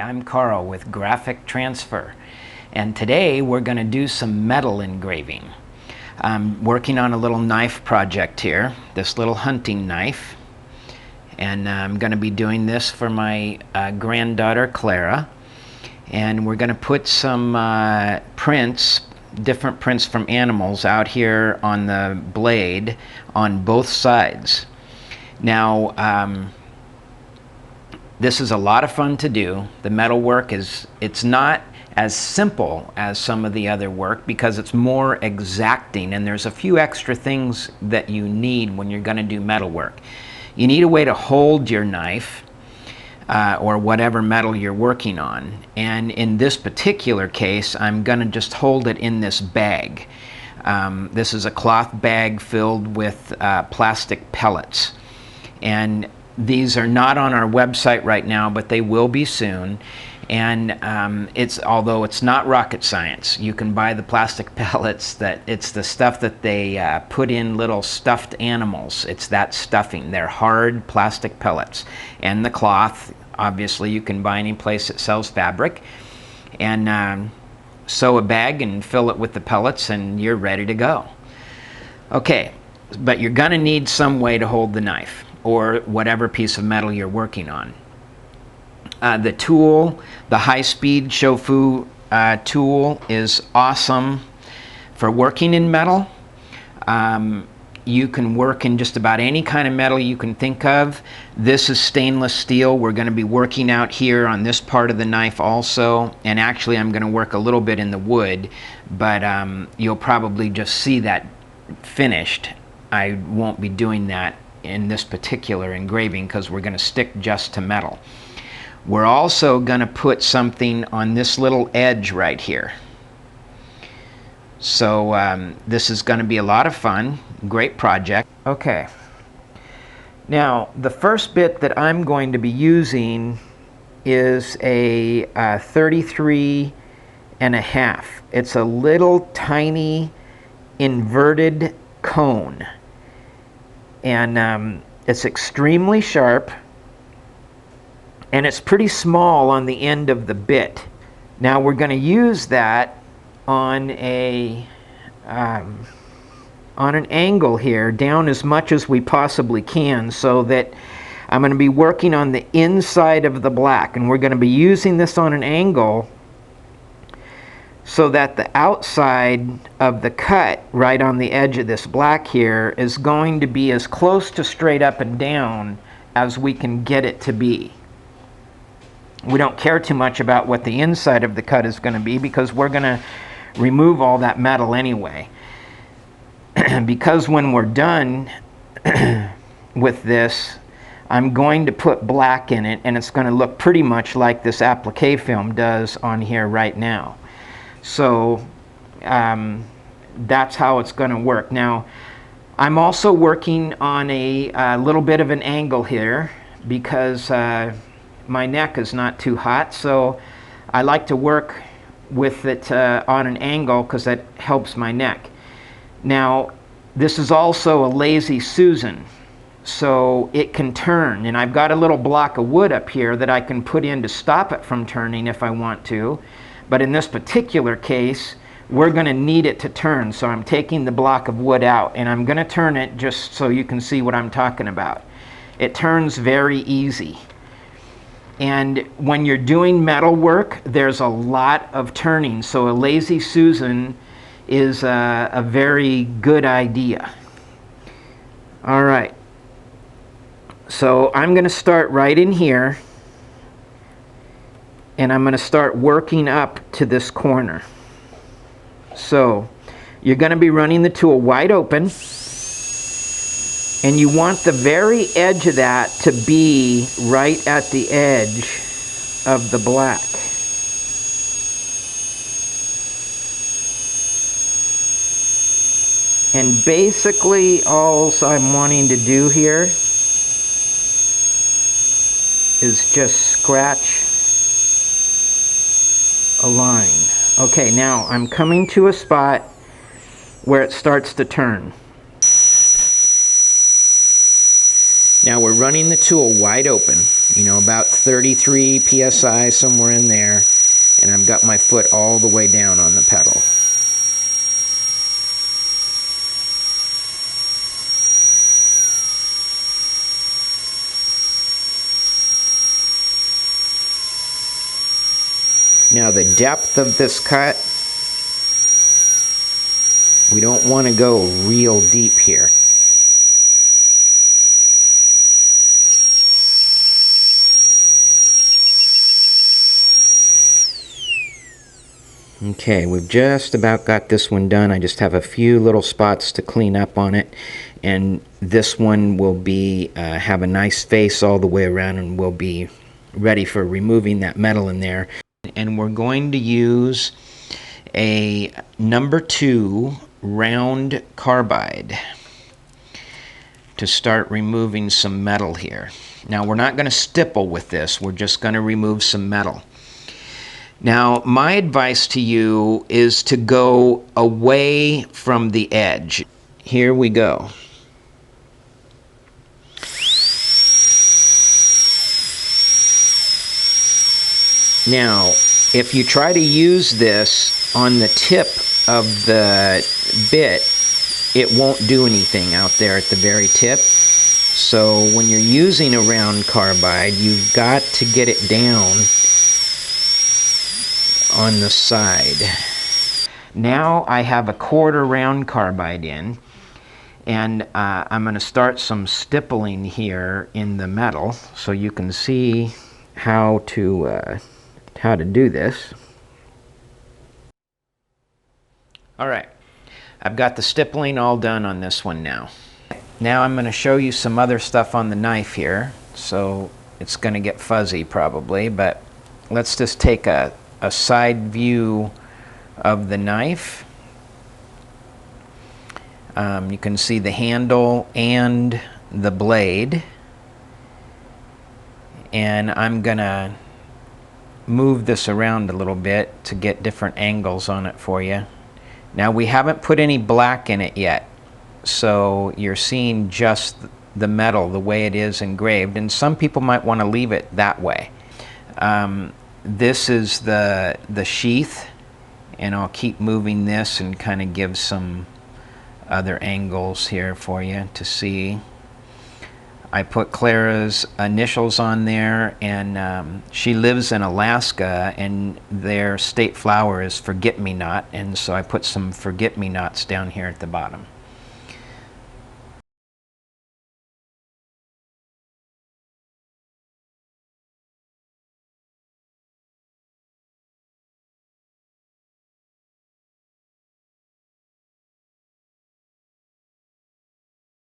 I'm Carl with Graphic Transfer, and today we're going to do some metal engraving. I'm working on a little knife project here, this little hunting knife, and I'm going to be doing this for my granddaughter Clara, and we're going to put some prints, different prints from animals out here on the blade on both sides. Now this is a lot of fun to do. The metal work it's not as simple as some of the other work because it's more exacting, and there's a few extra things that you need when you're going to do metal work. You need a way to hold your knife or whatever metal you're working on, and in this particular case I'm going to just hold it in this bag. This is a cloth bag filled with plastic pellets, and these are not on our website right now, but they will be soon. And although it's not rocket science, you can buy the plastic pellets. It's the stuff that they put in little stuffed animals. It's that stuffing. They're hard plastic pellets. And the cloth, obviously, you can buy any place that sells fabric. And sew a bag and fill it with the pellets, and you're ready to go. Okay, but you're going to need some way to hold the knife or whatever piece of metal you're working on. The tool, the high-speed Shofu tool, is awesome for working in metal. You can work in just about any kind of metal you can think of. This is stainless steel. We're going to be working out here on this part of the knife also, and actually I'm going to work a little bit in the wood, but you'll probably just see that finished. I won't be doing that in this particular engraving because we're going to stick just to metal. We're also going to put something on this little edge right here. So this is going to be a lot of fun. Great project. Okay. Now the first bit that I'm going to be using is a 33 and a half. It's a little tiny inverted cone. And it's extremely sharp, and it's pretty small on the end of the bit. Now we're going to use that on an angle here, down as much as we possibly can, so that I'm going to be working on the inside of the black, and we're going to be using this on an angle so that the outside of the cut right on the edge of this black here is going to be as close to straight up and down as we can get it to be. We don't care too much about what the inside of the cut is going to be because we're going to remove all that metal anyway. Because when we're done with this, I'm going to put black in it, and it's going to look pretty much like this applique film does on here right now. So that's how it's going to work. Now I'm also working on a little bit of an angle here because my neck is not too hot, so I like to work with it on an angle because that helps my neck. Now this is also a Lazy Susan, so it can turn, and I've got a little block of wood up here that I can put in to stop it from turning if I want to. But in this particular case, we're going to need it to turn, so I'm taking the block of wood out, and I'm going to turn it just so you can see what I'm talking about. It turns very easy. And when you're doing metal work, there's a lot of turning, so a Lazy Susan is a very good idea. All right. So I'm going to start right in here, and I'm going to start working up to this corner. So you're going to be running the tool wide open, and you want the very edge of that to be right at the edge of the black. And basically all I'm wanting to do here is just scratch a line. Okay, now I'm coming to a spot where it starts to turn. Now we're running the tool wide open, about 33 psi, somewhere in there, and I've got my foot all the way down on the pedal. Now the depth of this cut, we don't want to go real deep here. Okay, we've just about got this one done. I just have a few little spots to clean up on it, and this one will be have a nice face all the way around, and we'll be ready for removing that metal in there. And we're going to use a number 2 round carbide to start removing some metal here. Now we're not going to stipple with this, we're just going to remove some metal. Now my advice to you is to go away from the edge. Here we go. Now, if you try to use this on the tip of the bit, it won't do anything out there at the very tip. So when you're using a round carbide, you've got to get it down on the side. Now I have a 1/4 round carbide in, and I'm going to start some stippling here in the metal so you can see how to do this. Alright, I've got the stippling all done on this one now. Now I'm going to show you some other stuff on the knife here, so it's going to get fuzzy probably, but let's just take a side view of the knife. You can see the handle and the blade, and I'm going to move this around a little bit to get different angles on it for you. Now we haven't put any black in it yet, so you're seeing just the metal the way it is engraved, and some people might want to leave it that way. This is the sheath, and I'll keep moving this and kind of give some other angles here for you to see. I put Clara's initials on there, and she lives in Alaska, and their state flower is forget-me-not, and so I put some forget-me-nots down here at the bottom.